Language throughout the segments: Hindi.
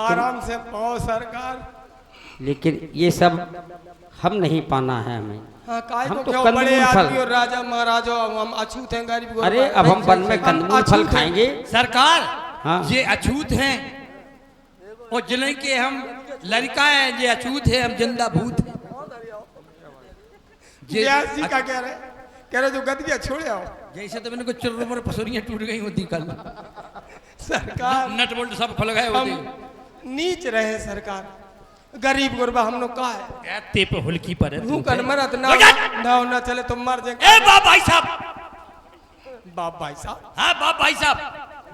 आराम से पाओ सरकार। लेकिन ये सब हम नहीं पाना है हमें। हाँ, काय हम को तो क्यों कंदमूल बड़े फल। आदमी और राजा महाराजा हम अछूत हैं गरीब गुरबा। अरे अब हम वन में कंदमूल फल खाएंगे। सरकार हाँ। ये अछूत हैं और जिले के हम लड़का है, ये अछूत है, हम जिंदा भूत हैं। व्यास जी का कह रहे जो गदगिया छोड़ आओ। जैसे तो मैंने को चुर्रों पर पसुरियां टूट गई होती कल। सरकार नट बोल्ट सब खुल गए होते। हम नीच रहे सरकार, गरीब गुरबा हम लोग का है। ते पे हुलकी पर है तू तू कन पे। मरत ना चले तो मर जाएंगे। ए बाप भाई साहब, बाप भाई साहब, हाँ बाप भाई साहब,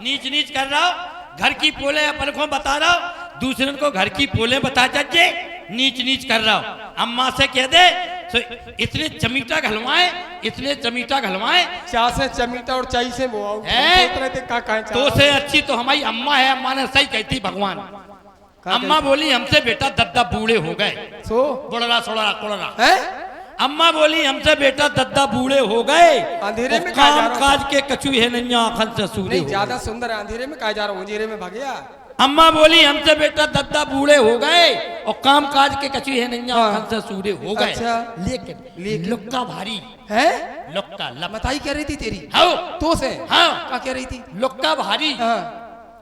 नीच नीच कर रहा हो, घर की पोले अपन को बता रहा हो, दूसरे को घर की पोले बता जज्जे, नीच नीच कर रहा हो। अम्मा से कह दे तो इतने चमीटा घलवाए, इतने चमीटा घलवाए। चा से चमीटा और चाई से वो आओ। है? सोच रहे थे का कहें तो से अच्छी तो हमारी अम्मा है। अम्मा ने सही कहती भगवान। अम्मा बोली हमसे बेटा दद्दा बूढ़े हो गए। सो बुढ़रा सोड़ा कोड़रा है। अम्मा बोली हमसे बेटा दद्दा बूढ़े हो गए, अंधेरे में काम काज के कछु है नहीं आखन से सूरे नहीं हो ज्यादा गए। सुंदर है, अंधेरे में कहा जा रहा हूँ, अंधेरे में भागया। अम्मा बोली हमसे बेटा दद्दा बूढ़े हो गए और काम काज के कछु है नहीं आखन से सूरे हो गए। अच्छा। लेकिन लुक्का भारी है। लुक्का बताई कह रही थी तेरी। हाँ तो से हाँ क्या कह रही थी। लुक्का भारी हाँ।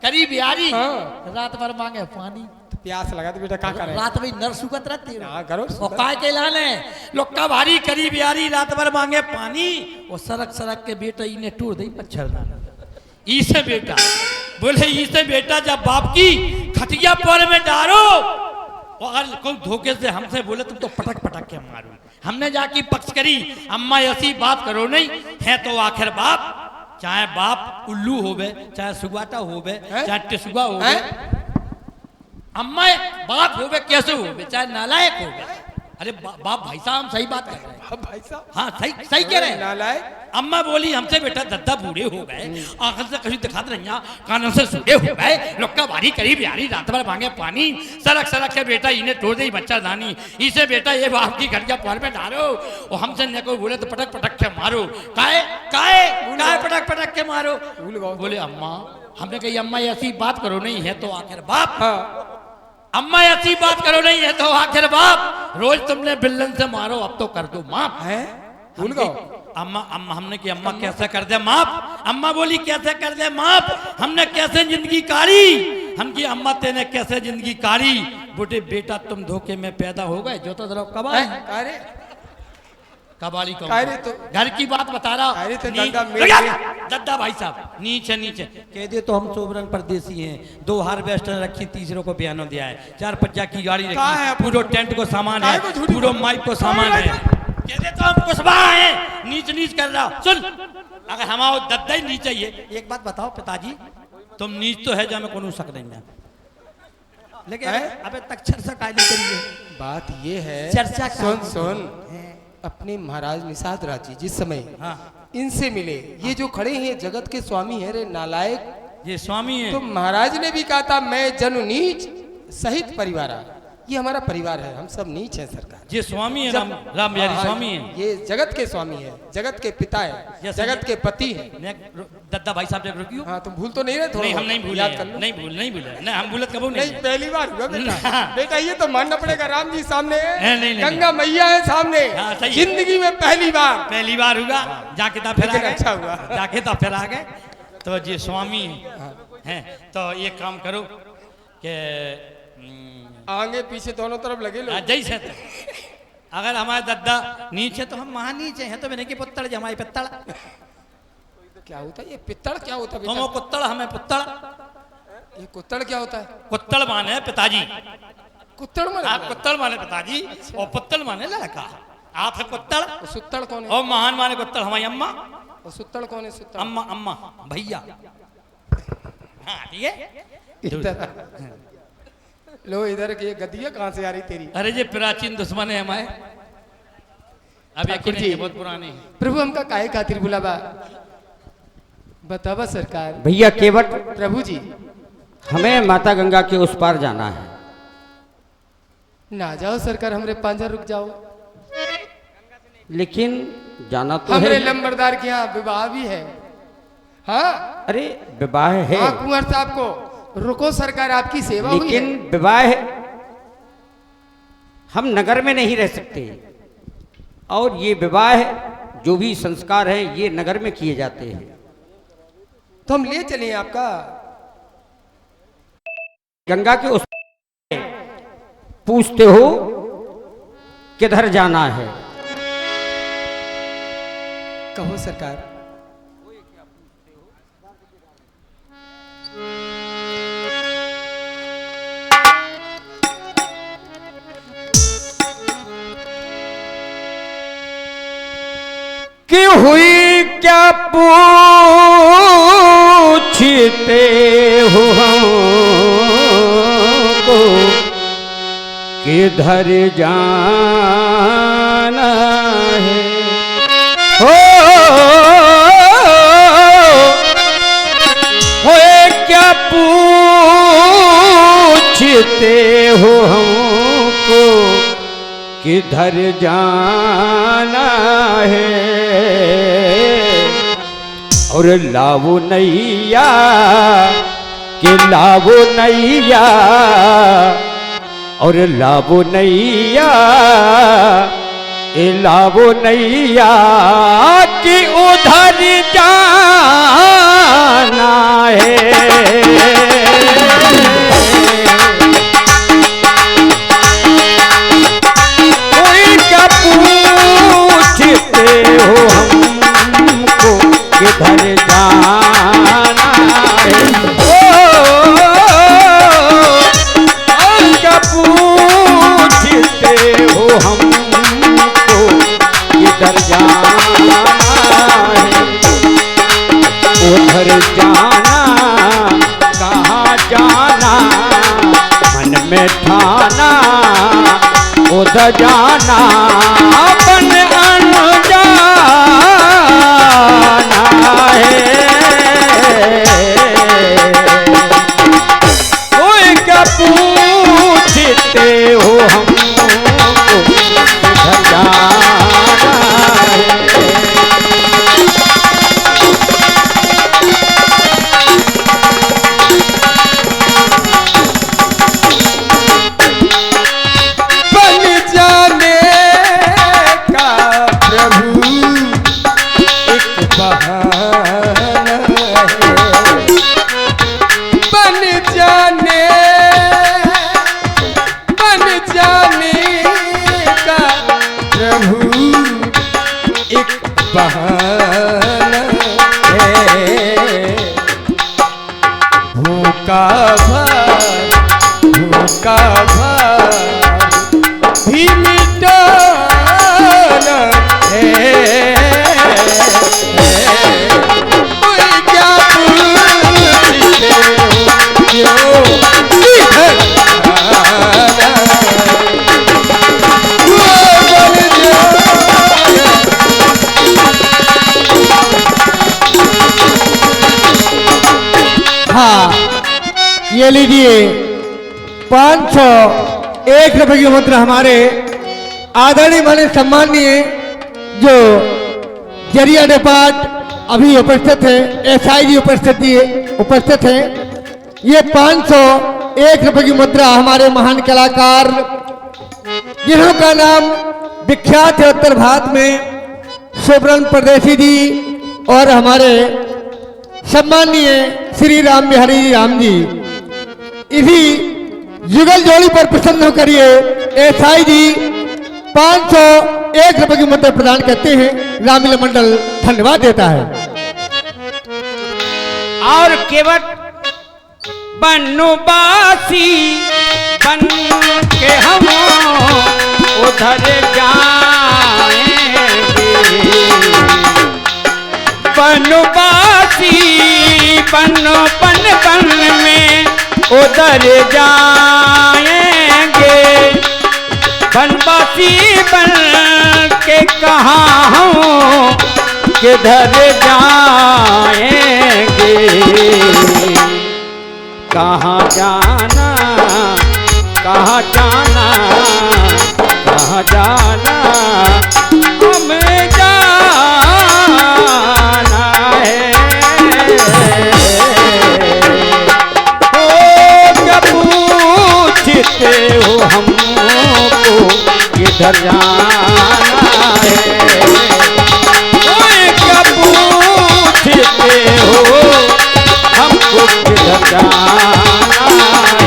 करीब यारी हाँ। रात भर मांगे पानी। तो प्यास लगा तो बेटा क्या करे। रात में नर सुगत रहती है। हाँ करो। और काय के लाने लुक्का भारी करीब यारी रात भर मांगे पानी। और सरक सरक के बेटा इन्हें टूर दई मच्छरदानी। इसे बेटा बोले इसे बेटा जब बाप की खटिया पर में डारो और अगर कोई धोखे से हमसे बोले तुम तो पटक पटक के मारो। हमने जाके पक्ष करी, अम्मा ऐसी बात करो नहीं है तो आखिर बाप, चाहे बाप उल्लू होवे, चाहे सुगाटा होवे, चाहे टिसुगा होवे, अम्मा बाप होवे कैसे होवे, चाहे नालायक होवे। अरे बाप भाई साहब सही बात कर रहे हैं। भाई साहब हाँ सही सही कह रहे हैं। नालायक। अम्मा बोली हमसे बेटा दद्दा बूढ़े हो गए, आंखों से कहीं दिखाते रहिया, कानों से सूखे हो गए, लुक्का भारी करीब यारी रात भर मांगे पानी, सरक सरक के बेटा इन्हें तोड़ दे मच्छरदानी। इसे बेटा ये बाप की घटिया पर में डालो और हमसे न को बोले तो पटक पटक के मारो। काहे काहे काहे पटक पटक के मारो। बोले अम्मा हमने कही अम्मा ऐसी बात करो नहीं है तो आखिर बाप। अम्मा ऐसी बात करो नहीं है तो आखिर बाप, रोज तुमने बिल्लन से मारो अब तो कर दो माफ है। भूल गए अम्मा। अम्मा हमने कि अम्मा कैसे कर दे माफ। अम्मा बोली कैसे कर दे माफ, हमने कैसे जिंदगी काटी। हम की अम्मा तेने कैसे जिंदगी काटी। बोले बेटा तुम धोखे में पैदा हो गए, जो तो कबाड़ी कबाड़ी को तो घर की बात बता रहा। तो दद्दा भाई साहब नीचे नीचे कह दे तो हम सोबरन परदेसी हैं। 2 हार्वेस्टर रखी, तीसरों को बयानो दिया है, 4 पहिया की गाड़ी रखी, पूरा टेंट को सामान है, पूरा माइक को सामान है। कह दे तो हम कुशबा हैं, नीच नीच कर रहा। सुन अगर हमारा दद्दा ही नीचे ही है। एक बात बताओ पिताजी, तुम नीच तो है जहाँ कोनो शक नहीं है, लेकिन अबे तक चर्चा कायदे करिए। बात ये है चर्चा सुन सुन अपने महाराज निषाद राज जी जिस समय इनसे मिले, ये जो खड़े हैं जगत के स्वामी है रे नालायक, ये स्वामी है। तो महाराज ने भी कहा था मैं जनु नीच सहित परिवार, ये हमारा परिवार है, हम सब नीच हैं सरकार। ये स्वामी है, राम बिहारी स्वामी है। ये जगत के स्वामी है, जगत के पिता है, जगत के पति है। दद्दा भाई साहब जब रुकियो। हाँ तुम भूल तो नहीं रहे थोड़ा। नहीं हम नहीं भूले, याद कर लो। नहीं भूले नहीं हम भूलत कबू नहीं पहली बार हुआ बेटा। बेटा ये तो मानना पड़ेगा, राम जी सामने नहीं, गंगा मैया है सामने, जिंदगी में पहली बार हुआ। जाके तो फिर अच्छा हुआ, जाके तो फिर आ गए। तो ये स्वामी है, तो ये काम करो कि आगे पीछे दोनों तरफ लगे लो। जैसे तो अगर हमारे दद्दा नीचे तो हम वहां नीचे हैं, तो मैंने की पुत्तड़ जमाई पित्तड़। क्या होता है ये पित्तड़? क्या होता है? तुम कुत्तड़ हमें पुत्तड़। ये कुत्तड़ क्या होता है? कुत्तड़ माने पिताजी। कुत्तड़ माने? आप कुत्तड़ माने पिताजी और पुत्तड़ माने लड़का। आप है कुत्तड़। सुत्तड़ कौन है? और महान माने कुत्तड़ हमारी अम्मा। और सुत्तड़ कौन है? सुत्तड़ अम्मा अम्मा भैया। हाँ ठीक है। लो इधर की गद्दिया कहाँ से आ रही तेरी? अरे ये प्राचीन दुश्मन है हमारे, अब ये बहुत पुराने हैं। प्रभु हमका काहे खातिर बुलावा बतावा सरकार। भैया केवट प्रभु जी हमें माता गंगा के उस पार जाना है। ना जाओ सरकार, हमरे पांजा रुक जाओ। लेकिन जाना तो हमरे है। लंबरदार के यहाँ विवाह भी है। हाँ अरे विवाह है। हाँ कुंवर साहब को रुको सरकार, आपकी सेवा हुई लेकिन है। विवाह हम नगर में नहीं रह सकते, और ये विवाह जो भी संस्कार हैं ये नगर में किए जाते हैं। तो हम ले चलें आपका। गंगा के उस पूछते हो किधर जाना है? कहो सरकार। कि हुई क्या पूछते हो हमको, किधर जाना है? हो क्या पूछते हो हमको, किधर जाना है? और लावो नैया कि लावो नैया, और लावो नैया लावो नैया कि उधर जाना है। पूछते हो हमको किधर जाना है? क्या पूछते हो हमको किधर जाना है? उधर जाना कहाँ जाना, मन में ठाना उधर जाना, अपन अनजाना है। कोई क्या पूछते हो हमको किधर जाना है? बहाना है। भूखा भार भी मिटाना है। कोई क्या पूछते हो क्यों किधर जाना हाँ, ये लीजिए 501 रुपए की मुद्रा हमारे आदरणीय माननीय सम्मानीय जो जरिया डिपार्ट अभी उपस्थित है, एसआई जी उपस्थित हैं। ये 501 रुपए की मुद्रा हमारे महान कलाकार जिनका नाम विख्यात है उत्तर भारत में, सुब्रन परदेसी जी और हमारे सम्मानीय श्री राम बिहारी राम जी, इसी जुगल जोड़ी पर प्रसन्न होकर ये एसआई जी 501 रुपए की मुद्रा प्रदान करते हैं। रामलीला मंडल धन्यवाद देता है। और केवट बनवासी बन के हम उधर जाएंगे, बनवासी बन में उधर जाएंगे, बनवासी बन के कहाँ हूँ किधर जाएंगे? कहाँ जाना कहाँ जाना कहाँ जाना हमें जाना है। ओ पूछते हो हमको किधर जाना है, ओए क्या पूछते हो हमको किधर जाना है।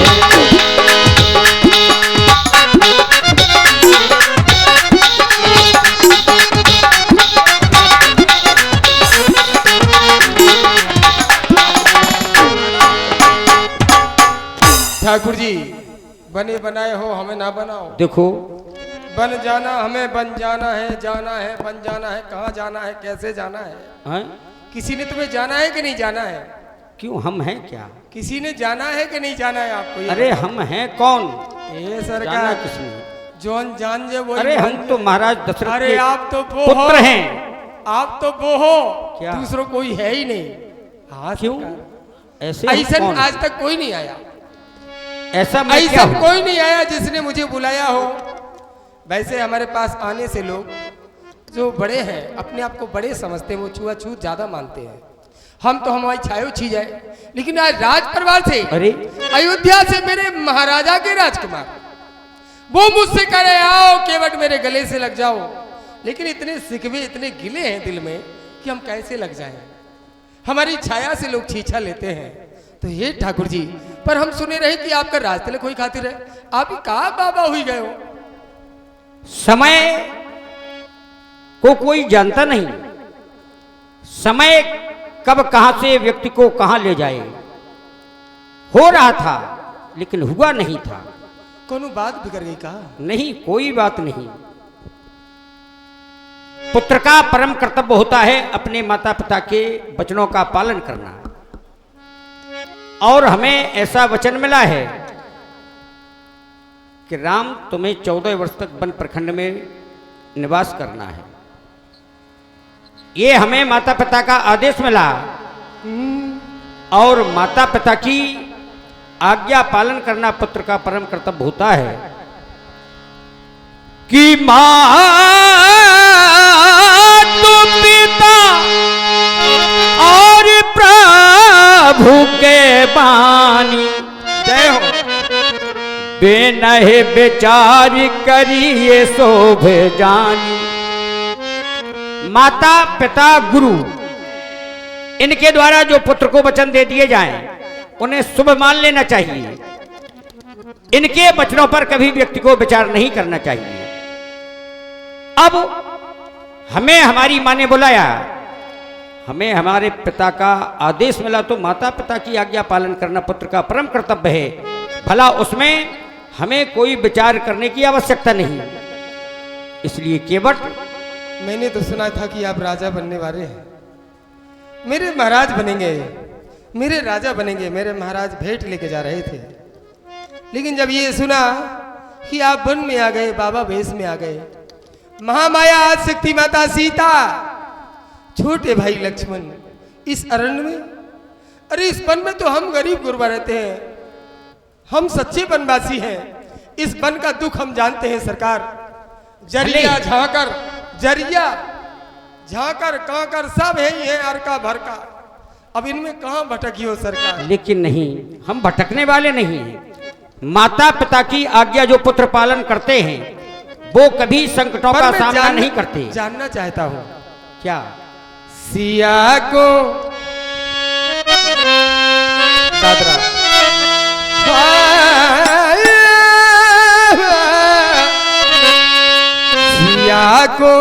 ठाकुर जी, बने बनाए हो, हमें ना बनाओ। देखो बन जाना हमें, बन जाना है, जाना है, बन जाना है, कहाँ जाना है, कैसे जाना है? हैं? किसी ने तुम्हें जाना है कि नहीं जाना है? क्यों, हम हैं क्या? किसी ने जाना है कि नहीं जाना है आपको? ये अरे हम हैं कौन? ये जाना सरकार किसने? जौन जान जे वो। अरे हम तो महाराज दशरथ अरे के आप तो वो हो, पुत्र हैं। आप तो वो हो, क्या? दूसरों कोई है ही नहीं। हाँ क्यों? सरकार। ऐसे हम ऐसा कौन? आज तक कोई नहीं आया, ऐसा मैं क्या ऐसा हूं? कोई नहीं आया जिसने मुझे बुलाया हो। वैसे हमारे पास आने से लोग जो बड़े हैं, अपने आप को बड़े समझते हैं, वो छुआछूत ज्यादा मानते हैं। हम तो हमारी छायो छी जाए, लेकिन आज राज परिवार से, अरे अयोध्या से मेरे महाराजा के राजकुमार, वो मुझसे कह रहे आओ केवट मेरे गले से लग जाओ, लेकिन इतने सिकवे, इतने गिले हैं दिल में कि हम कैसे लग जाएं। हमारी छाया से लोग छीछा लेते हैं। तो ये ठाकुर जी, पर हम सुने रहे कि आपका राज तिलक कोई खातिर है, आप ही कहा बाबा हुई गए हो? समय को कोई जानता नहीं, समय कब कहां से व्यक्ति को कहां ले जाए। हो रहा था लेकिन हुआ नहीं था। कोनो बात बिगड़ गई कहा? नहीं, कोई बात नहीं। पुत्र का परम कर्तव्य होता है अपने माता पिता के वचनों का पालन करना, और हमें ऐसा वचन मिला है कि राम तुम्हें 14 वर्ष तक वन प्रखंड में निवास करना है। ये हमें माता पिता का आदेश मिला, और माता पिता की आज्ञा पालन करना पुत्र का परम कर्तव्य होता है। कि माता पिता और प्रभु के बानी, जय हो। बेनहे विचार करिए शोभ जानी। माता पिता गुरु, इनके द्वारा जो पुत्र को वचन दे दिए जाएं, उन्हें शुभ मान लेना चाहिए। इनके वचनों पर कभी व्यक्ति को विचार नहीं करना चाहिए। अब हमें हमारी माँ ने बुलाया, हमें हमारे पिता का आदेश मिला, तो माता पिता की आज्ञा पालन करना पुत्र का परम कर्तव्य है। भला उसमें हमें कोई विचार करने की आवश्यकता नहीं। इसलिए केवट, मैंने तो सुना था कि आप राजा बनने वाले हैं, मेरे महाराज बनेंगे, मेरे राजा बनेंगे। मेरे महाराज भेंट लेके जा रहे थे, लेकिन जब ये सुना कि आप वन में आ गए, बाबा भेष में आ गए, महामाया आज शक्ति माता सीता, छोटे भाई लक्ष्मण इस अरण्य में, अरे इस वन में तो हम गरीब गुरबा रहते हैं, हम सच्चे वनवासी हैं। इस वन का दुख हम जानते हैं सरकार। जरिया झांकर, जरिया झांकर कांकर सब है ही है, अरका भरका। अब इनमें कहां भटकी हो सरकार? लेकिन नहीं, हम भटकने वाले नहीं हैं। माता पिता की आज्ञा जो पुत्र पालन करते हैं, वो कभी संकटों का सामना नहीं करते। जानना चाहता हूं, क्या सिया को दादरा सिया को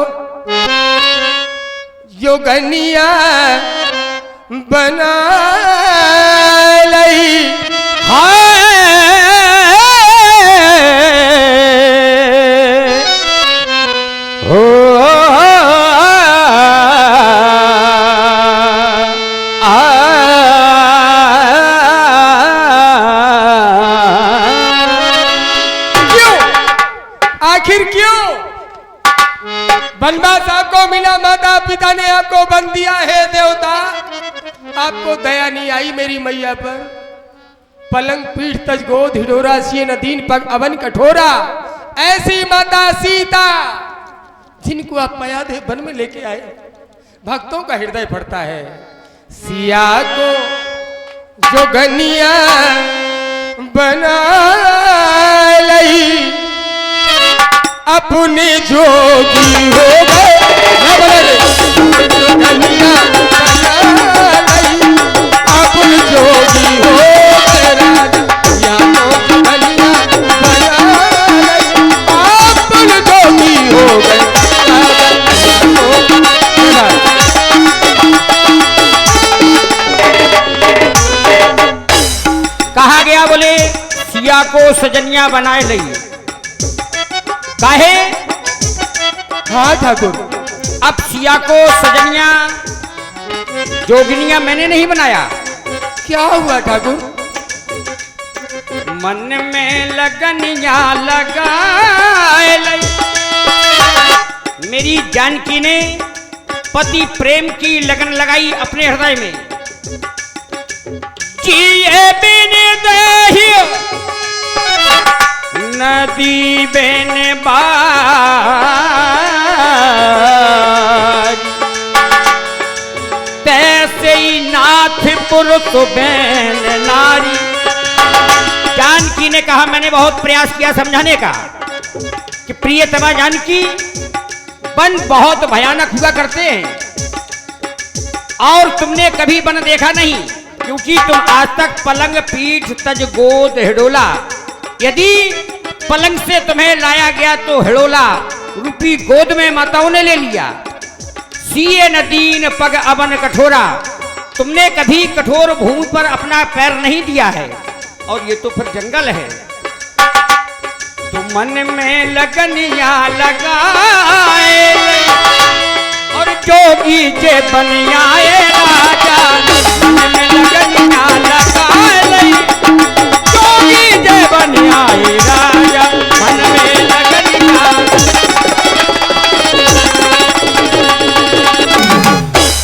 योगनिया बना लई, हो आखिर क्यों? वनवास आपको मिला, माता पिता ने आपको बंद दिया है देवता, आपको दया नहीं आई मेरी मैया पर। पलंग पीठ तज गोद हिडोरा सिए नदीन पग अवन कठोरा, ऐसी माता सीता जिनको आप माया दे वन में लेके आए, भक्तों का हृदय फटता है। सिया को जोगनिया बना जोगी हो गए दुल्हनिया बना लई, अपुन जोगी हो गए राजा या तो दुल्हनिया बना लई, अपुन जोगी हो गए कहा गया बोले सिया को सजनिया बनाए लई, काहे? हाँ ठाकुर, अब सिया को सजनिया जोगिनिया मैंने नहीं बनाया। क्या हुआ ठाकुर? मन में लगनिया लगाए लई, मेरी जानकी ने पति प्रेम की लगन लगाई अपने हृदय में। जिए बिन दही नदी बेन बार, तैसे ही नाथपुर तो बैन नारी। जानकी ने कहा, मैंने बहुत प्रयास किया समझाने का कि प्रियतमा जानकी, वन बहुत भयानक हुआ करते हैं और तुमने कभी वन देखा नहीं, क्योंकि तुम आज तक पलंग पीठ तज गोद हिडोला, यदि पलंग से तुम्हें लाया गया तो हिडोला रूपी गोद में माताओं ने ले लिया। सीए नदीन पग अवन कठोरा, तुमने कभी कठोर भूमि पर अपना पैर नहीं दिया है, और ये तो फिर जंगल है। तो मन में लगनिया लगाए और जोगी जे बन आए राजा, मन में लगनिया लगाए जोगी जे बन आए राजा, मन में लगनिया।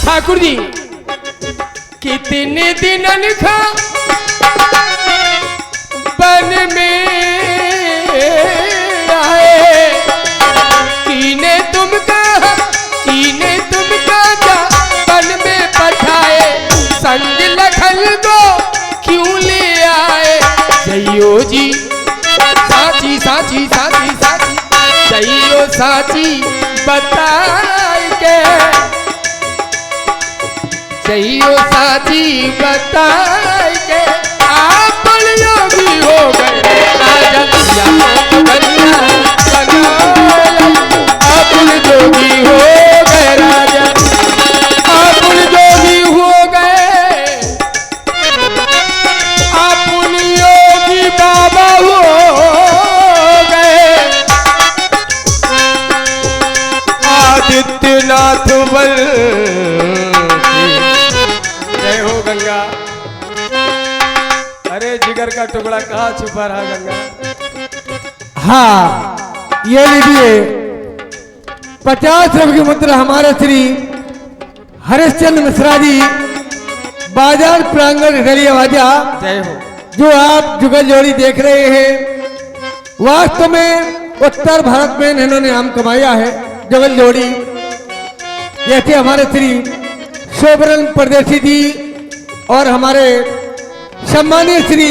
ठाकुर जी, कितने दिन खा बन में आए, कीने तुम जा बन में पठाए, संग लखन को क्यों ले आए। जइयो जी साची साची साची साची, जइयो साची बताए के, जइयो साची बताए के, आप योगी हो गए राजा या तो दुल्हनिया बना लई, अपुन जोगी हो गए राजा, अपुन जोगी हो गए, अपुन योगी बाबा हो गए। आदित्यनाथ बल, जय हो गंगा। अरे जिगर का टुकड़ा कहाँ छुपा रहा गंगा। हाँ, ये लीजिए 50 रुपये की मुद्रा हमारे श्री हरिश्चंद्र मिश्रा जी, बाजार प्रांगण गलियावाजा। जय हो। जो आप जुगल जोड़ी देख रहे हैं, वास्तव में उत्तर भारत में इन्होंने नाम कमाया है जुगल जोड़ी। जैसे हमारे श्री शोभरन परदेसी जी और हमारे सम्मानीय श्री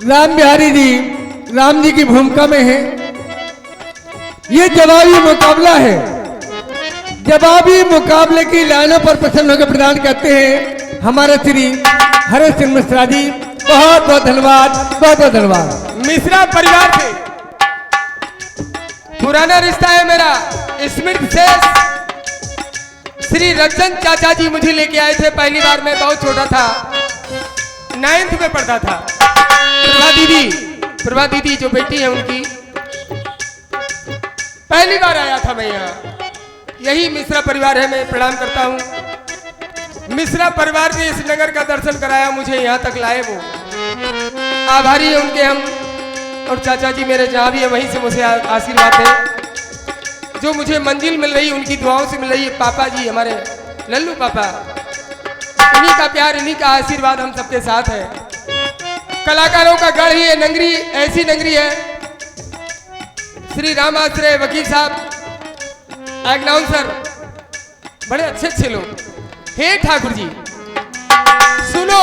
राम बिहारी जी, राम जी की भूमिका में है। ये जवाबी मुकाबला है, जवाबी मुकाबले की लाइनों पर प्रसन्न होकर प्रदान करते हैं हमारे श्री हरीश सिंह मिश्रा जी। बहुत बहुत धन्यवाद, बहुत बहुत धन्यवाद। मिश्रा परिवार से पुराना रिश्ता है मेरा। स्मृति से श्री रंजन चाचा जी मुझे लेके आए थे पहली बार, मैं बहुत छोटा था, 9th में पढ़ता था। प्रभा दीदी जो बेटी है उनकी, पहली बार आया था मैं यहाँ। यही मिश्रा परिवार है, मैं प्रणाम करता हूँ। मिश्रा परिवार ने इस नगर का दर्शन कराया, मुझे यहाँ तक लाए, वो आभारी है उनके हम। और चाचा जी मेरे जहाँ भी है वहीं से मुझे आशीर्वाद है, जो मुझे मंजिल मिल रही उनकी दुआओं से मिल रही है। पापा जी हमारे लल्लू पापा, इन्हीं का प्यार, इन्हीं का आशीर्वाद हम सबके साथ है। कलाकारों का गढ़ ही है नगरी, ऐसी नगरी है। श्री राम आश्रय वकील साहब, एग्नाउंसर, बड़े अच्छे अच्छे लोग। हे ठाकुर जी, सुनो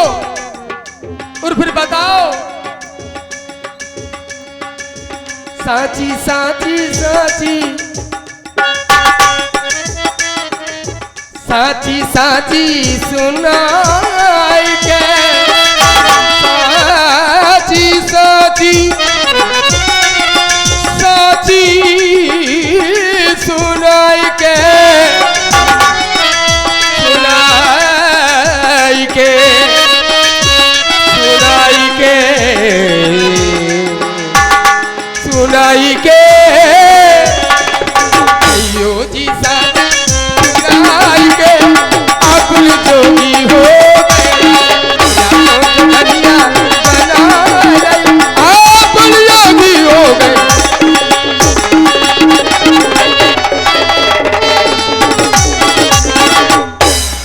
और फिर बताओ। साची साची साची साची साची सुनाई के साची साची साची सुनाई के सुनाई के सुनाई के सुनाई के अयो जी साची सुनाई के आकुल जोगी हो धनिया बना गई आकुल योगी हो गए।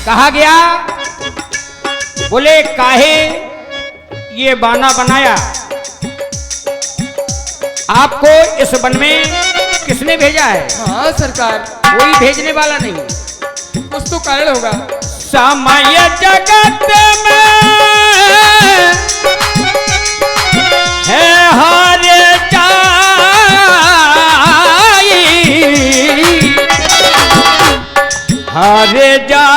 कहा गया बोले काहे ये बाना बनाया, आपको इस वन में किसने भेजा है? हाँ सरकार, कोई भेजने वाला नहीं, कुछ तो कारण होगा। समय जगत में है हर जाई हर जाई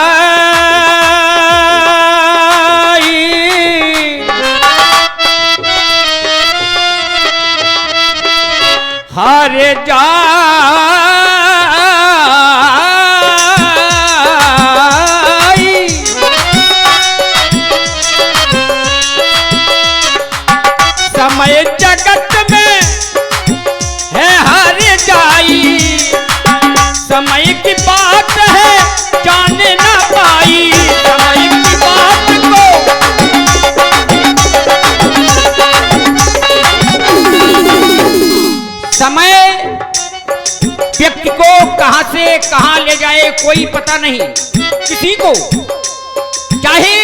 हर जाई समय जगत में है हर जाई समय की बात है जाने ना पाई समय की बात को समय व्यक्ति को कहां से कहां ले जाए कोई पता नहीं किसी को, चाहे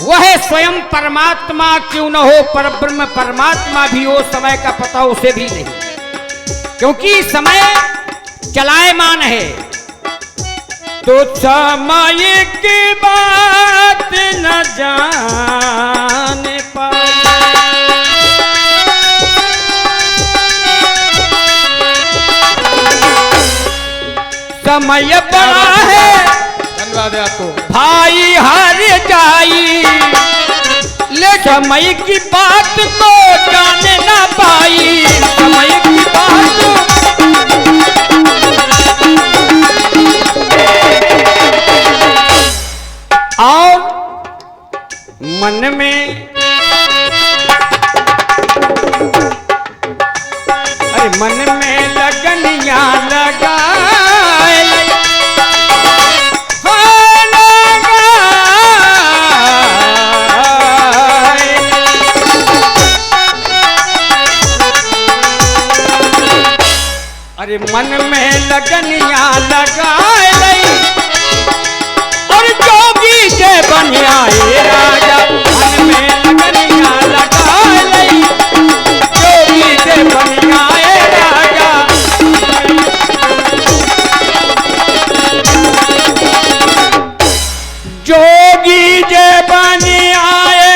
वह स्वयं परमात्मा क्यों न हो, परब्रह्म परमात्मा भी हो, समय का पता उसे भी नहीं, क्योंकि समय चलायमान है। तो समय की बात न जान पाए समय बड़ा है, धन्यवाद है आपको भाई हार जाई ले समय की बात को जाने ना पाई समय की बात और मन में अरे मन में लगनिया लगाए अरे मन में लगनिया लगाए लई और जोगी से बन आए राजा मन में लगनिया लगाए लई जोगी से बन आए राजा जोगी जे बन आए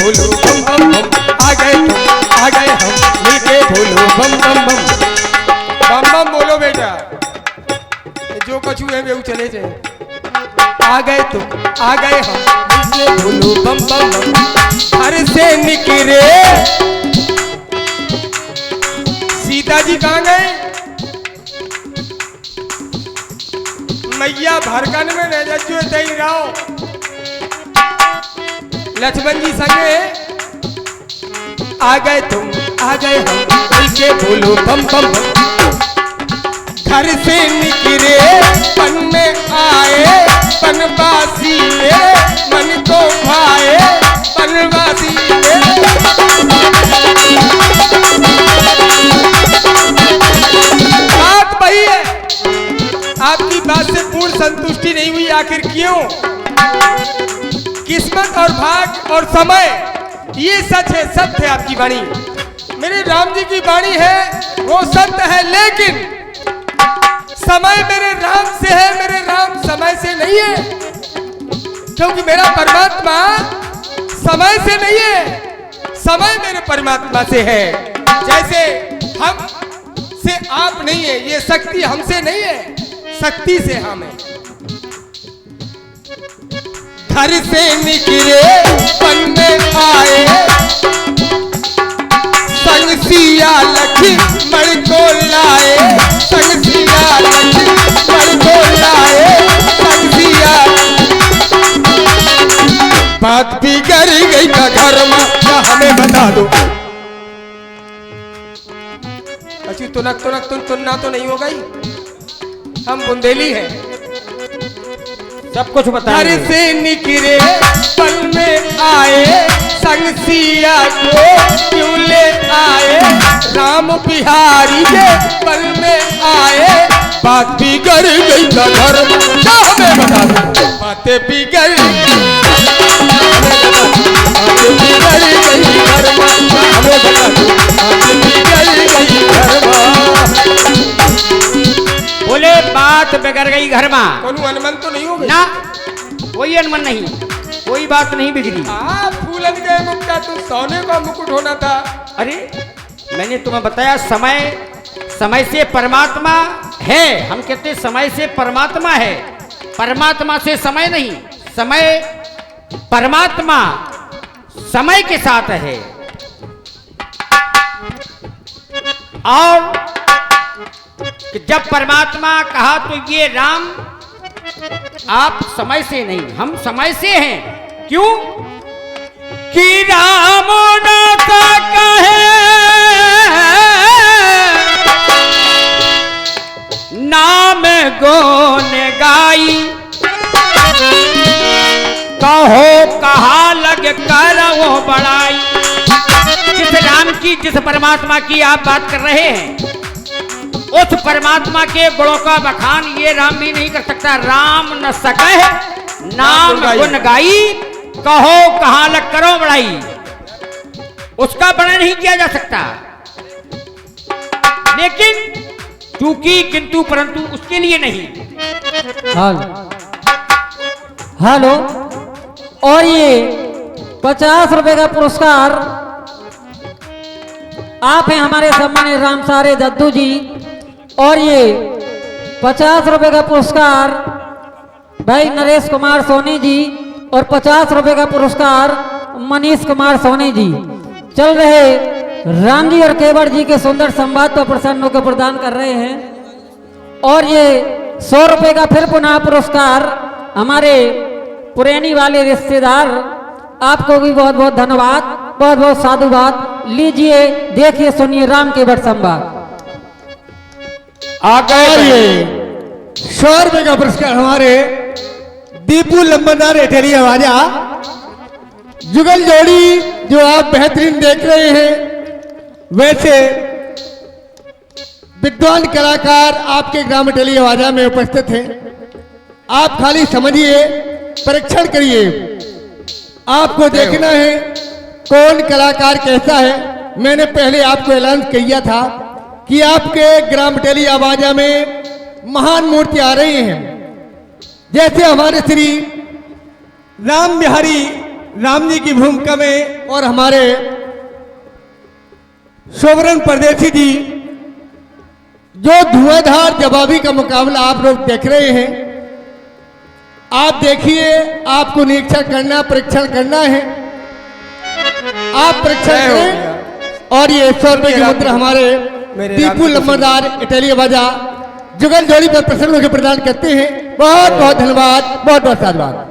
भोलो बम बम बम आ गए तुम आ गए हम मिलके भोलो बम बम बम बम बम बोलो बेटा जो कछु है वे चले जाए आ गए तुम आ गए हम मिलके भोलो बम बम बम घर से निकले सीता जी कहाँ गए मैया भरकन में रह जो तई रहो लक्ष्मण जी संगे आ गए तुम आ गए हम मिलके बोलो बम बम बम घर से निकले पन में आए पनवासी मन को भाए पनवासी बात वही है आपकी बात से पूर्ण संतुष्टि नहीं हुई, आखिर क्यों? किस्मत और भाग और समय ये सच है, सत्य है आपकी वाणी। मेरे राम जी की वाणी है वो सत्य है, लेकिन समय मेरे राम से है, मेरे राम समय से नहीं है, क्योंकि मेरा परमात्मा समय से नहीं है, समय मेरे परमात्मा से है। जैसे हम से आप नहीं है, ये शक्ति हमसे नहीं है, शक्ति से हम है। घर से निकले वन में आए, संग सिया लक्ष्मण को लाए, संग सिया लक्ष्मण को लाए, संग सिया। बात बिगड़ गई का घर में, क्या हमें बता दो। अच्छी तुनक तुनना तो नहीं हो गई, हम बुंदेली हैं, सब कुछ बता। घर से निकले पल में आए, संग सिया को क्यों ले आए, राम बिहारी के पल में आए। बात बिगड़ गई का घर में, क्या हमें बता दो। बातें बिगड़ गई घर में, हमें बता दो। बातें बिगड़ गई घर में। बोले बात बिगड़ गई घर में, कोई अनमन तो नहीं होगा ना? कोई अनमन नहीं, कोई बात नहीं बिगड़ी। फूलन गए मुख का तो सोने का मुकुट होना था। अरे मैंने तुम्हें बताया, समय से परमात्मा है। हम कहते हैं समय से परमात्मा है, परमात्मा से समय नहीं। समय परमात्मा समय के साथ है। और जब परमात्मा कहा तो ये राम आप समय से नहीं, हम समय से हैं। क्यों? कि राम नाता कहे नाम गोन गाई, कहो कहा लग करो बड़ाई। जिस राम की, जिस परमात्मा की आप बात कर रहे हैं, उस परमात्मा के गुणों का बखान ये राम भी नहीं कर सकता। राम न सके नाम गुण गाई, कहो कहां लग करो बड़ाई, उसका वर्णन नहीं किया जा सकता। लेकिन चूंकि किंतु परंतु उसके लिए नहीं। हेलो, और ये 50 रुपए का पुरस्कार आप हैं हमारे सम्मानित राम सारे दद्दू जी। और ये 50 रुपए का पुरस्कार भाई नरेश कुमार सोनी जी, और 50 रुपए का पुरस्कार मनीष कुमार सोनी जी। चल रहे राम जी और केवट जी के सुंदर संवाद पर प्रसन्न होकर प्रदान कर रहे हैं। और ये 100 रुपए का फिर पुनः पुरस्कार हमारे पुरैनी वाले रिश्तेदार, आपको भी बहुत बहुत धन्यवाद, बहुत बहुत साधुवाद। लीजिए, देखिए, सुनिए राम केवट संवाद। आगे 100 रुपए का पुरस्कार हमारे दीपू लंबरदार एटेरिया वाजा। जुगल जोड़ी जो आप बेहतरीन देख रहे हैं, वैसे विद्वान कलाकार आपके ग्राम टेलिया वाजा में उपस्थित हैं। आप खाली समझिए, परीक्षण करिए, आपको देखना है कौन कलाकार कैसा है। मैंने पहले आपको ऐलान किया था कि आपके ग्राम टेलिया वाजा में महान मूर्ति आ रही हैं। जैसे हमारे श्री राम बिहारी राम जी की भूमिका में, और हमारे सोवरन परदेसी जी, जो धुआंधार जवाबी का मुकाबला आप लोग देख रहे हैं। आप देखिए, आपको निरीक्षण करना, परीक्षण करना है। आप परीक्षण करें। और ये 100 रुपए की मुद्रा हमारे दीपू लंबरदार इटालिया बाजा जुगल जोड़ी पर प्रसन्न होकर प्रदान करते हैं। बहुत बहुत धन्यवाद, बहुत बहुत धन्यवाद।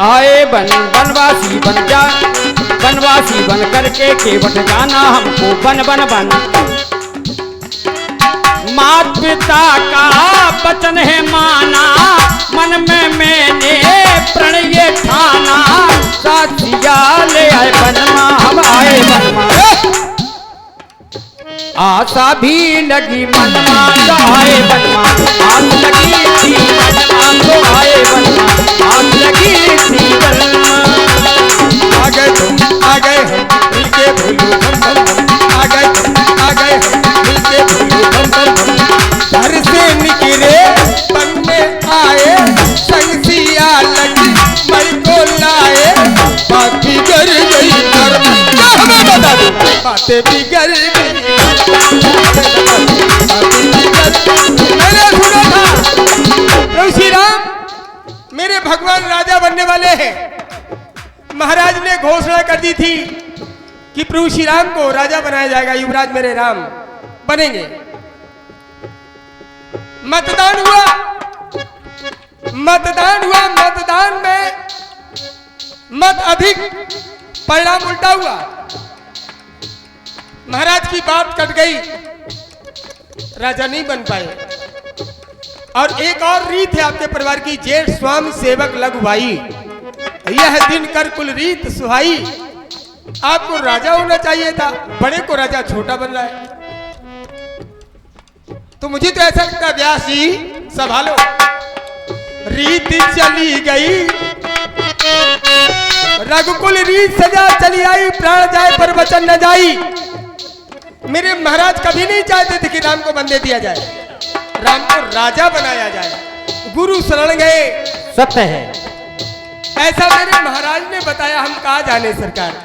आए बनवासी बन जा, बनवासी बन करके केवट जाना हमको बन बन बन। मात पिता का वचन है माना, मन में मैंने प्रणय ठाना। साथिया ले आए बनवा, हम आए बनवा। आशा भी लगी मनमा तो आए बनवा, आस लगी थी मनमा तो आए बनवा, आस लगी थी बनवा। आ गए तुम आ गए हम मिलके भूलू धम धम धम, आ गए तुम आ गए हम मिलके भूलू धम धम धम। घर से निकले बनने आए संग सिया लगी मई को लाए, बात बिगड़ गई घर में। क्या हमें बता दो बातें बिगड़ गई, मैंने सुना था प्रभु श्री राम मेरे भगवान राजा बनने वाले हैं। महाराज ने घोषणा कर दी थी कि प्रभु श्री राम को राजा बनाया जाएगा, युवराज मेरे राम बनेंगे। मतदान हुआ, मतदान में मत अधिक, परिणाम उल्टा हुआ। महाराज की बात कट गई, राजा नहीं बन पाए। और एक और रीत है आपके परिवार की, जेठ स्वामी सेवक लघु भाई, यह दिन कर कुल रीत सुहाई। आपको राजा होना चाहिए था, बड़े को राजा छोटा बन रहा है। तो मुझे तो ऐसा लगता है व्यास जी संभालो, रीत चली गई रघुकुल रीत सजा चली आई, प्राण जाए पर वचन न जाई। मेरे महाराज कभी नहीं चाहते थे कि राम को बंदे दिया जाए, राम को राजा बनाया जाए। गुरु शरण गए, सत्य है, ऐसा मेरे महाराज ने बताया, हम कहा जाने सरकार।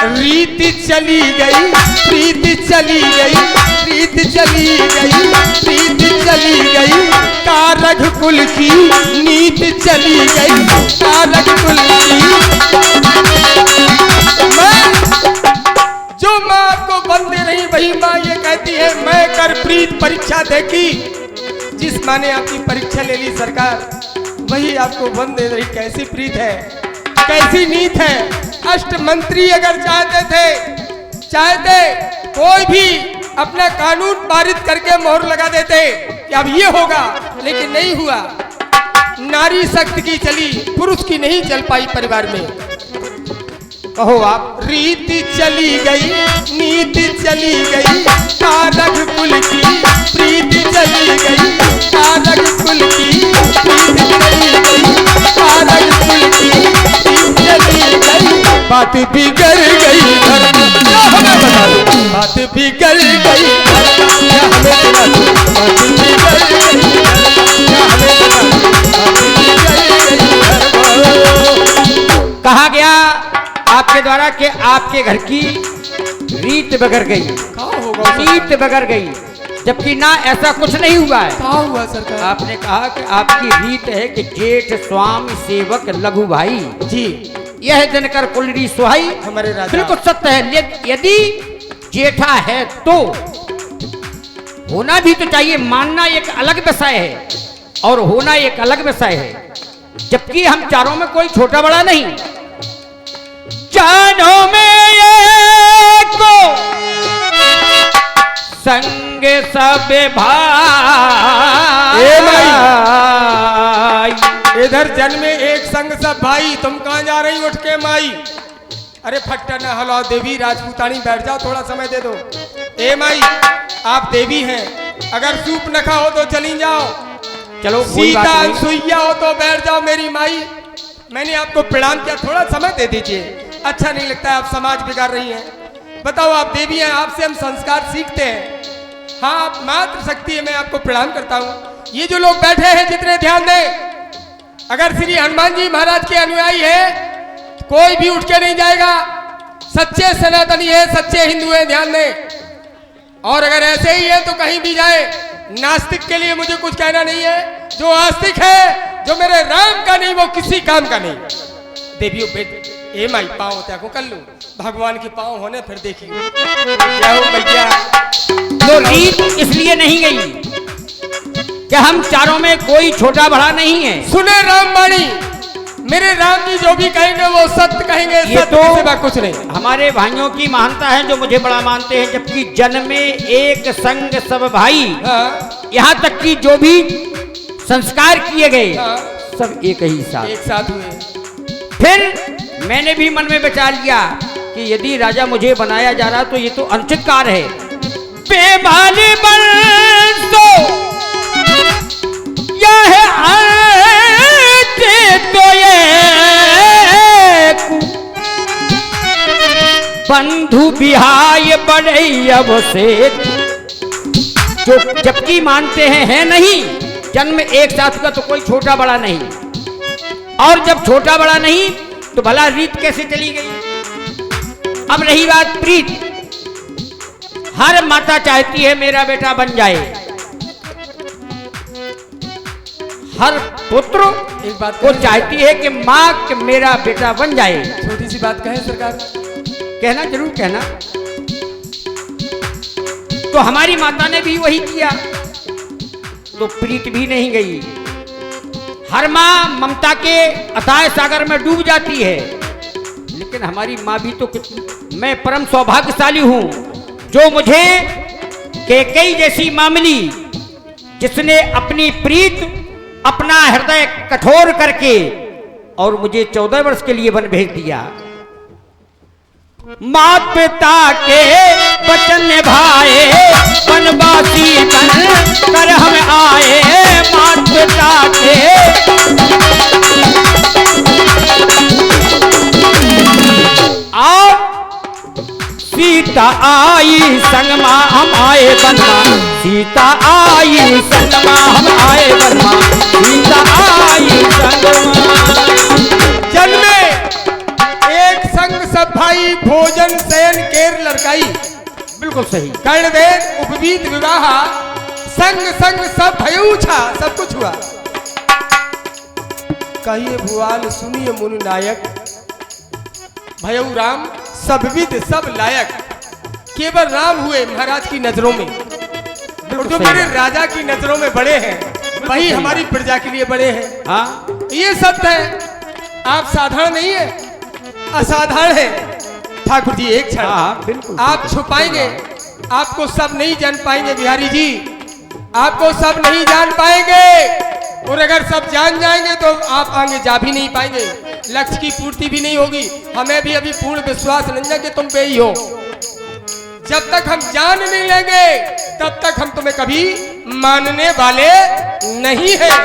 रीत चली गई, प्रीत चली गई, रीत चली गई, प्रीत चली गई, कारग कुल की नीत चली गई, कारग कुल की। जो माँ आपको बंदे नहीं वही माँ ये कहती है मैं कर प्रीत परीक्षा देखी। जिस माँ ने आपकी परीक्षा ले ली सरकार, वही आपको बंदे रही। कैसी प्रीत है, कैसी नीत है। अष्ट मंत्री अगर चाहते कोई भी अपना कानून पारित करके मोहर लगा देते कि अब ये होगा, लेकिन नहीं हुआ। नारी शक्ति की चली, पुरुष की नहीं चल पाई परिवार में। कहो आप, रीत चली गई, नीत चली गई, कारग कुल की प्रीत चली गई, कारग कुल की प्रीत चली गई, कारग कुल की प्रीत चली गई। बात बिगड़ गई घर में, क्या हमें बता दो बात बिगड़ गई घर में, क्या हमें बता दो बात बिगड़ गई घर में, क्या हमें बता दो बात बिगड़ गई घर में। कहा गया आपके द्वारा कि आपके घर की रीत बिगड़ गई, रीत बिगड़ गई, जबकि ना ऐसा कुछ नहीं हुआ है। क्या हुआ सरकार? आपने कहा कि आपकी रीत है कि जेठ स्वामी सेवक लघु भाई जी, यह दिनकर कुलरी सुहाई। हमारे राजा बिल्कुल सत्य है। यदि जेठा है तो होना भी तो चाहिए, मानना एक अलग विषय है और होना एक अलग विषय है। जबकि हम चारों में कोई छोटा बड़ा नहीं, चारों में एक को संग सब भाई। इधर जन्मे एक संग सब भाई, तुम कहाँ जा रही उठ के माई? अरे फट्टा न हलाओ देवी राजपूतानी, बैठ जाओ, थोड़ा समय दे दो। ए माई आप देवी हैं, अगर सूप न खाओ तो चली जाओ, चलो सीता सुइया हो तो बैठ जाओ मेरी माई। मैंने आपको प्रणाम किया, थोड़ा समय दे दीजिए। अच्छा नहीं लगता है, आप समाज बिगाड़ रही हैं। बताओ आप देवी हैं, आपसे हम संस्कार सीखते हैं। हाँ आप मात्र शक्ति है, मैं आपको प्रणाम करता हूँ। ये जो लोग बैठे हैं जितने ध्यान दें, अगर श्री हनुमान जी महाराज के अनुयायी है कोई भी उठ के नहीं जाएगा। सच्चे सनातनी है, सच्चे हिंदू है, ध्यान दें। और अगर ऐसे ही है तो कहीं भी जाए। नास्तिक के लिए मुझे कुछ कहना नहीं है, जो आस्तिक है, जो मेरे राम का नहीं वो किसी काम का नहीं। देवियों बेट ए माई पाँव त्यागो कर लूं, भगवान के पाँव होने फिर देखिए। क्या हो भैया? तो रीत इसलिए नहीं गई कि हम चारों में कोई छोटा बड़ा नहीं है। सुने रामवाणी, मेरे राम जी जो भी कहेंगे वो सत्य कहेंगे, ये सत्य तो के सिवा कुछ नहीं। हमारे भाइयों की महानता है जो मुझे बड़ा मानते हैं। जबकि जन्म में एक संग सब भाई, हाँ, यहाँ तक कि जो भी संस्कार किए गए हाँ, सब एक ही साथ एक साथ हुए। फिर मैंने भी मन में विचार लिया कि कि यदि राजा मुझे बनाया जा रहा तो ये तो अनुचित कार्य है। बेमानी बंसो यह तो ये बंधु बिहाय बड़े अब से जो जबकि मानते हैं है नहीं, जन्म एक साथ का तो कोई छोटा बड़ा नहीं, और जब छोटा बड़ा नहीं तो भला रीत कैसे चली गई। अब रही बात प्रीत, हर माता चाहती है मेरा बेटा बन जाए, हर पुत्र एक बात को चाहती है कि माँ कि मेरा बेटा बन जाए। छोटी सी बात कहें सरकार, कहना जरूर कहना। तो हमारी माता ने भी वही किया, तो प्रीत भी नहीं गई। हर माँ ममता के अथाह सागर में डूब जाती है, लेकिन हमारी माँ भी तो मैं परम सौभाग्यशाली हूं जो मुझे कैकेयी जैसी माँ मिली, जिसने अपनी प्रीत अपना हृदय कठोर करके और मुझे 14 वर्ष के लिए वन भेज दिया। माँ पिता के वचन निभाए वनवासी बन कर हम आए, माँ पिता के और सीता आई संगमा हम आए वनमा, सीता आई संगमा हम आए वनमा, सीता आई संगमा। जन्मे एक संग सब भाई भोजन शयन केर लड़काई, बिल्कुल सही। कर्णवेद उपवीत विवाह संग संग सब भयऊ छा, सब कुछ हुआ। कहिए भुआल सुनिए मुनि नायक, भयऊ राम सब विद सब लायक। केवल राम हुए महाराज की नजरों में, और जो मेरे राजा की नजरों में बड़े हैं वही हमारी प्रजा के लिए बड़े हैं। हाँ, ये सत्य है, आप साधारण नहीं है, असाधारण है। ठाकुर जी एक क्षण, हाँ, बिल्कुल आप छुपाएंगे, आपको सब नहीं जान पाएंगे बिहारी जी, आपको सब नहीं जान पाएंगे, और अगर सब जान जाएंगे तो आप आगे जा भी नहीं पाएंगे, लक्ष्य की पूर्ति भी नहीं होगी। हमें भी अभी पूर्ण विश्वास नहीं है कि तुम पे ही हो। जब तक हम जान नहीं लेंगे तब तक हम तुम्हें कभी मानने वाले नहीं हैं।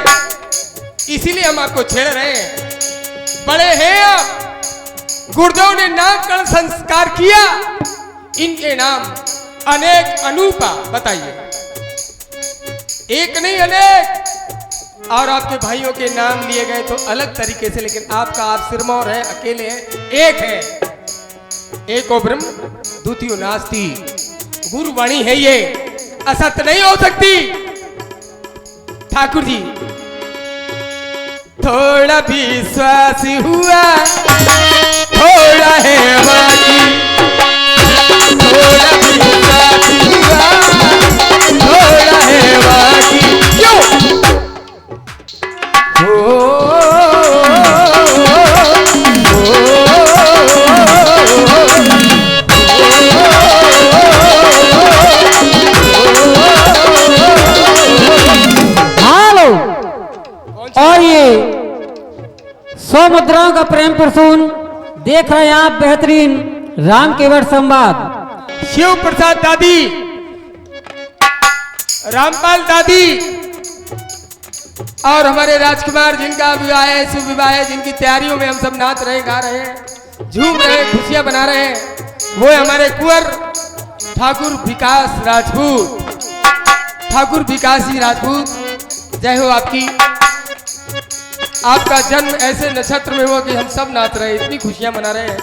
इसीलिए हम आपको छेड़ रहे हैं। बड़े हैं आप, गुरुदेव ने नामकरण संस्कार किया, इनके नाम अनेक अनूपा, बताइए एक नहीं अनेक। और आपके भाइयों के नाम लिए गए तो अलग तरीके से, लेकिन आपका आप सिरमौर है, अकेले हैं, एक है। एको ब्रह्म द्वितीयो नास्ति, गुरुवाणी है ये, असत्य नहीं हो सकती। ठाकुर जी थोड़ा विश्वास हुआ, थोड़ा है बाकी, थोड़ा विश्वास हुआ, थोड़ा है बाकी। क्यों और ये 100 मुद्राओं का प्रेम प्रसून देख रहे हैं आप, बेहतरीन राम केवट संवाद। शिव प्रसाद दादी, रामपाल दादी और हमारे राजकुमार जिनका विवाह है, शुभ विवाह है, जिनकी तैयारियों में हम सब नाच रहे, गा रहे हैं, झूम रहे हैं, खुशियां बना रहे हैं, वो है हमारे कुंवर ठाकुर विकास राजपूत। ठाकुर विकास जी राजपूत, जय हो आपकी। आपका जन्म ऐसे नक्षत्र में हुआ कि हम सब नाच रहे हैं, इतनी खुशियां मना रहे हैं,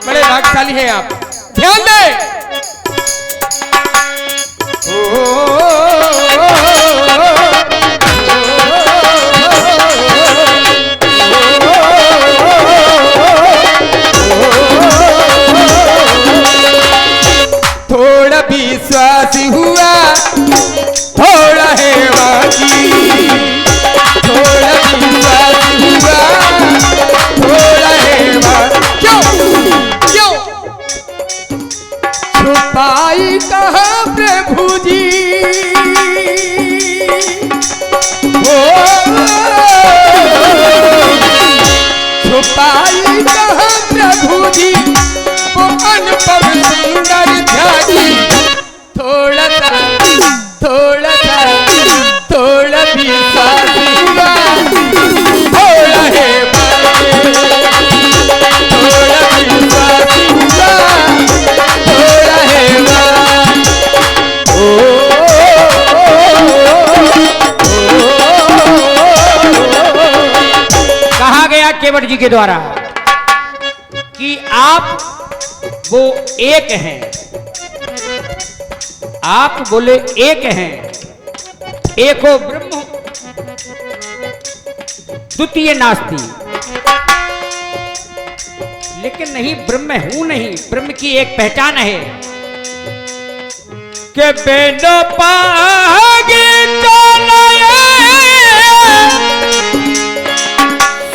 बड़े भाग्यशाली हैं आप। ध्यान दें। थोड़ा विश्वास हुआ, थोड़ा है बाकी, थोड़ा विश्वास हुआ, थोड़ा है बाकी। क्यों छुपाई कहाँ प्रभु जी, छुपाई कहाँ प्रभु जी, वो केवट जी के द्वारा कि आप वो एक हैं, आप बोले एक हैं, एको ब्रह्म द्वितीय नास्ति। लेकिन नहीं, ब्रह्म हूं नहीं, ब्रह्म की एक पहचान है कि बेनो पागे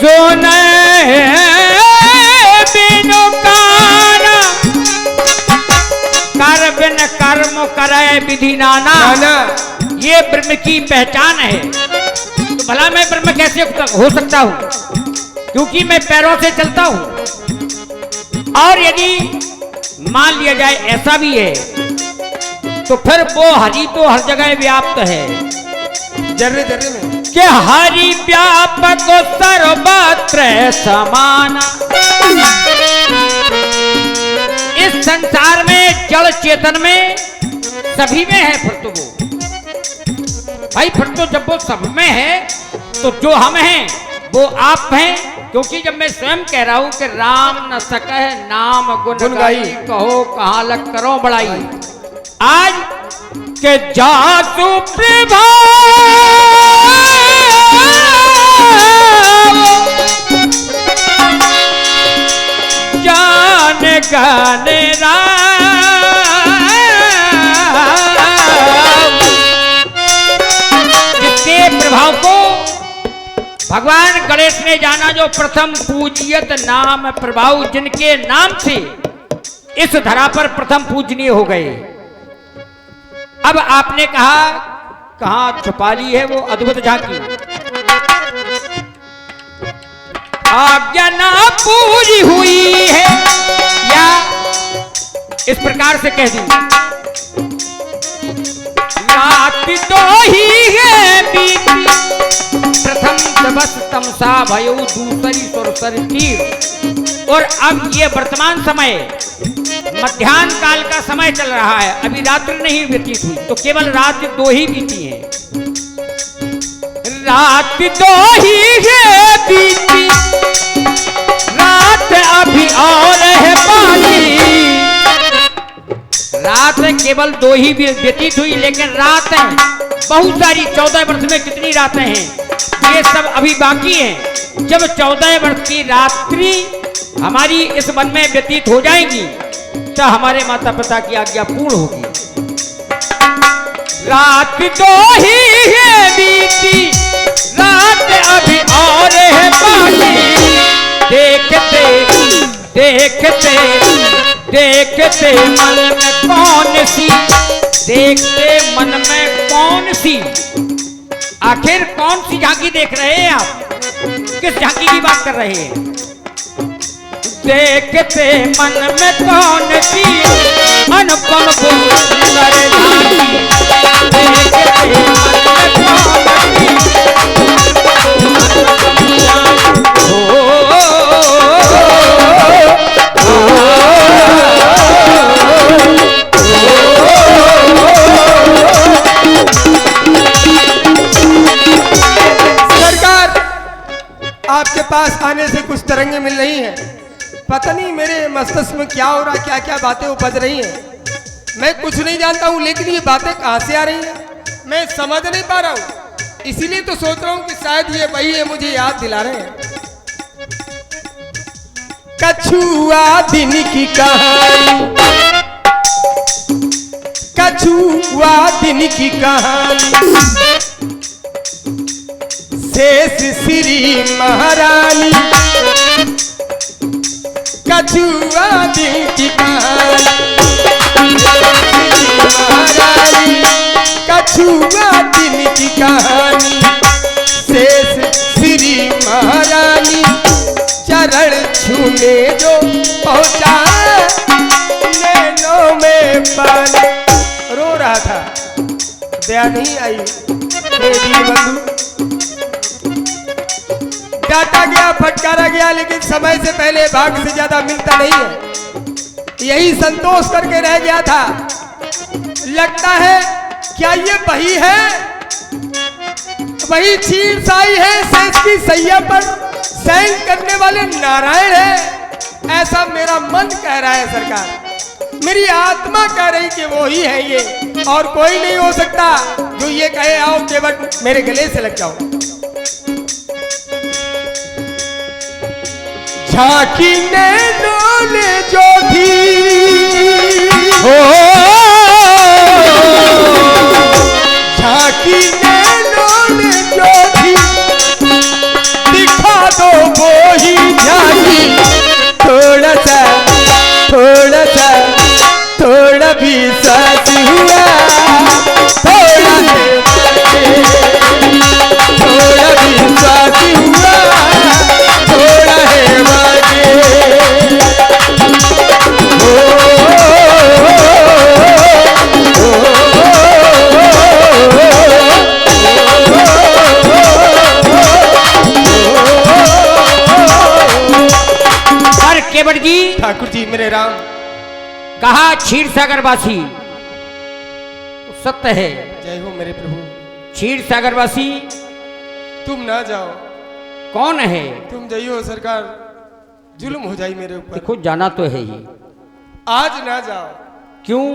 सोने बिनु काना कर बिन कर्म करे विधि नाना। ये ब्रह्म की पहचान है। तो भला मैं ब्रह्म कैसे हो सकता हूं, क्योंकि मैं पैरों से चलता हूं। और यदि मान लिया जाए ऐसा भी है तो फिर वो हरि तो हर जगह व्याप्त है, जर्रे जर्रे में, कि हरि व्यापक सर्वत्र समान। इस संसार में जड़ चेतन में सभी में है। फिर तो वो भाई, फिर तो जब वो सब में है तो जो हम हैं वो आप हैं। क्योंकि जब मैं स्वयं कह रहा हूं कि राम न सके नाम गुण गाई, कहो कहाँ लग करो बड़ाई। आज के जासु प्रभा जान गाने जिसके प्रभाव को भगवान गणेश ने जाना, जो प्रथम पूजियत नाम प्रभाव, जिनके नाम से इस धरा पर प्रथम पूजनीय हो गए। अब आपने कहा कहां छुपा ली है वो अद्भुत झांकी। आज्ञा ना पूरी हुई है, या इस प्रकार से कह दी, रात तो ही है बीती, प्रथम दिवस तमसा भयो दूसरी सुरसर तीर। और अब ये वर्तमान समय मध्याह्न काल का समय चल रहा है, अभी रात्रि नहीं व्यतीत हुई, तो केवल रात 2 ही बीती है। रात 2 ही है बीती, रात अभी और है बाकी। रात केवल 2 ही व्यतीत हुई, लेकिन रात है बहुत सारी। 14 वर्ष में कितनी रातें हैं, ये सब अभी बाकी हैं। जब 14 वर्ष की रात्रि हमारी इस वन में व्यतीत हो जाएगी तो हमारे माता पिता की आज्ञा पूर्ण होगी। रात 2 ही है बीती, रात अभी और है बाकी। देखते देखते देखते मन में कौन सी, देखते मन में कौन सी, आखिर कौन सी झांकी देख रहे हैं आप, किस झांकी की बात कर रहे हैं? देखते मन में कौन सी अनुपम सुंदर झांकी, देखते मन में कौन सी आपके पास आने से कुछ तरंगे मिल रही हैं। पता नहीं मेरे मस्तिष्क में क्या हो रहा, क्या क्या बातें उपज रही हैं। मैं कुछ नहीं जानता हूँ, लेकिन ये बातें कहाँ से आ रही हैं मैं समझ नहीं पा रहा हूँ। इसीलिए तो सोच रहा हूँ कि शायद ये वही है, मुझे याद दिला रहे हैं। कछुआ दिन की कहानी, कछुआ दिन की कहानी, शेष श्री महारानी। कछुआ दिन की कहानी, महारानी, कछुआ दिन की कहानी, शेष श्री महारानी। चरण छूने जो पहुंचा नैनों में पानी। रो रहा था, दया नहीं आई मेरे बंधु। डांटा गया, फटकारा गया, लेकिन समय से पहले भाग से ज्यादा मिलता नहीं है। यही संतोष करके रह गया था। लगता है क्या ये वही है, वही चीर साई है शेष की सैया पर, सहन करने वाले नारायण है, ऐसा मेरा मन कह रहा है सरकार। मेरी आत्मा कह रही कि वो ही है ये, और कोई नहीं हो सकता जो ये कहे आओ केवट मेरे गले से लग जाओ। झांकी नैनों ने जो थी हो, झांकी नैनों ने जो थी दिखा दो वो ही झांकी। थोड़ा सा थोड़ा भी साथ हुआ, थोड़ा भी साथ हुआ, थोड़ा है वागे। केवट जी, ठाकुर जी मेरे राम, कहा क्षीर सागरवासी तो सत्य है। जय हो मेरे प्रभु। क्षीर सागरवासी तुम ना जाओ। कौन है? तुम जाइयो सरकार, जुल्म हो जाए मेरे ऊपर। देखो जाना तो है ही, आज ना जाओ। क्यों?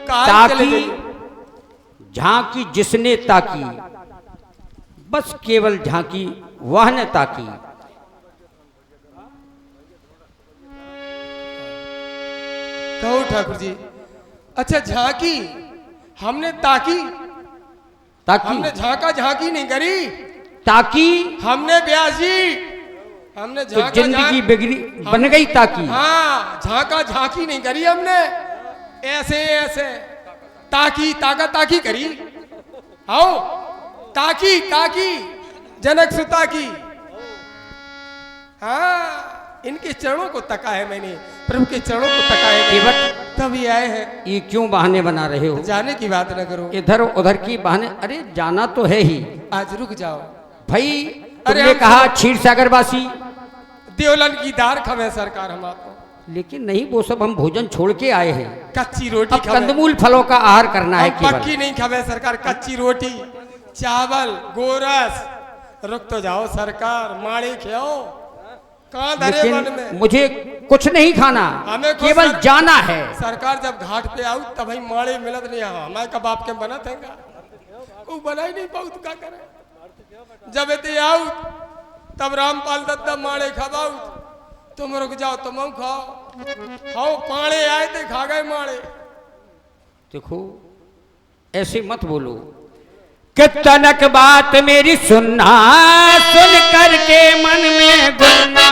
काल चले ताकि जाइए। झांकी जिसने ताकी, बस केवल झांकी वह न ताकी। कहो ठाकुर जी। अच्छा झांकी हमने ताकी, ताकि हमने झांका झांकी नहीं करी, ताकि हमने ब्यास जी हमने तो झांका जिंदगी बिगड़ी बन गई ताकि। हाँ झांका झांकी नहीं करी हमने, ऐसे ऐसे ताकी ताका ताकी करी। आओ ताकी ताकी जनक सुता की। हाँ इनके चरणों को तका है मैंने, प्रभु के चरणों को तका है केवट तभी आए हैं। ये क्यों बहाने बना रहे हो? जाने की बात न करो, इधर उधर की बहाने। अरे जाना तो है ही। आज रुक जाओ भाई अरे तुमने हम कहा क्षीर सागरवासी, देवलन की दार खवे सरकार हम आपको। लेकिन नहीं, वो सब हम भोजन छोड़ के आए हैं। कच्ची रोटी अब खवे, कंदमूल फलों का आहार करना है हम केवल। पक्की नहीं खवे सरकार, कच्ची रोटी चावल गोरस। रुक तो जाओ सरकार, माड़ी खाओ। कहाँ धरे मन में? लेकिन मुझे कुछ नहीं खाना, हमें कुछ केवल जाना है। सरकार जब घाट पे आऊ तब ही माड़े मिलत नहीं। हमारे कबाब के बना थे वो बना ही नहीं पाऊ तो क्या करे। जब इतने आऊ तब रामपाल दत्ता माड़े खबाऊ, तुम रुक जाओ तुम खाओ। खाओ पाड़े आए थे खा गए माड़े। देखो ऐसे मत बोलो कि तनक बात मेरी सुनना, सुन करके मन में गुनना।